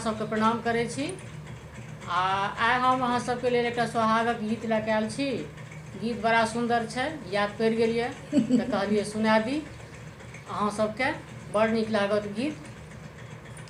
सबके प्रणाम करै छी। आइ हम अहाँ सबके लेल एकटा सोहागक गीत लऽ कऽ आयल छी। गीत बड़ा सुंदर छै, याद पड़ि गेल यऽ तऽ कहलिए सुना दी अहाँ सबके। बड़ नीक लागत गीत,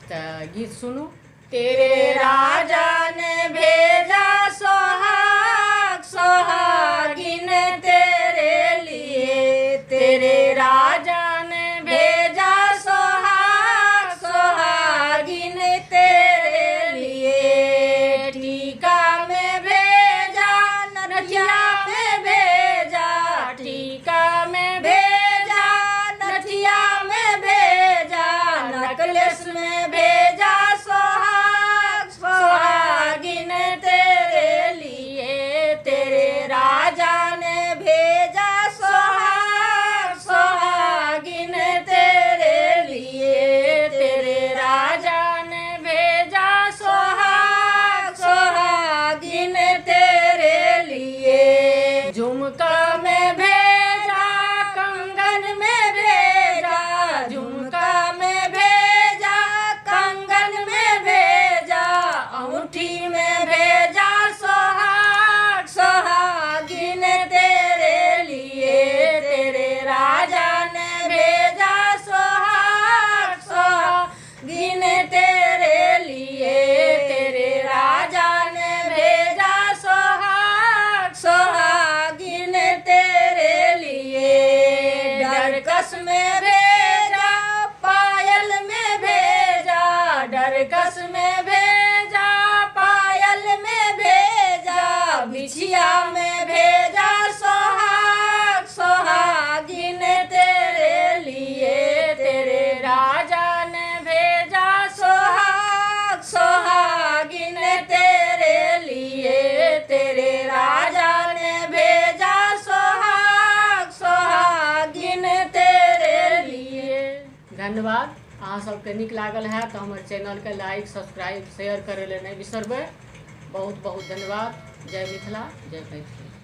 तऽ गीत सुनू। तेरे राजा ने भेजा सोहाग सोहागिन तेरे लिए, तेरे राजा ने भेजा सोहाग सोहागिन तेरे लिए। टीका में भेजा नथिया में भेजा, टीका में भेजा नथिया में भेजा, नकलेस में भेजा सोहाग सोहागिन तेरे लिए। तेरे राजा ने भेजा सोहाग सोहागिन तेरे लिए, तेरे राजा ने भेजा सोहाग सोहागिन तेरे लिए। झुमका में भेजा कंगन में भेजा, झुमका में भेजा कंगन में भेजा, अंगूठी में भेजा सोहाग सोहागिन तेरे लिए। तेरे राजा ने भेजा सोहाग सोहागिन तेरे लिए, तेरे राजा ने भेजा सोहाग सोहागिन तेरे लिए। डरकस में भेजा पायल में भेजा, डरकस में भेजा पायल में भेजा, बिछिया में भेजा सोहाग सोहागिन तेरे लिए। तेरे राजा ने भेजा सोहाग सोहागिन तेरे लिए, तेरे राजा ने भेजा सोहाग सोहागिन तेरे लिए। धन्यवाद। अहाँ सबके नीक लागल है तो हमर चैनल के लाइक सब्सक्राइब शेयर करे ले नहीं बिसरबै। बहुत बहुत धन्यवाद। जय मिथिला, जय मैथिली।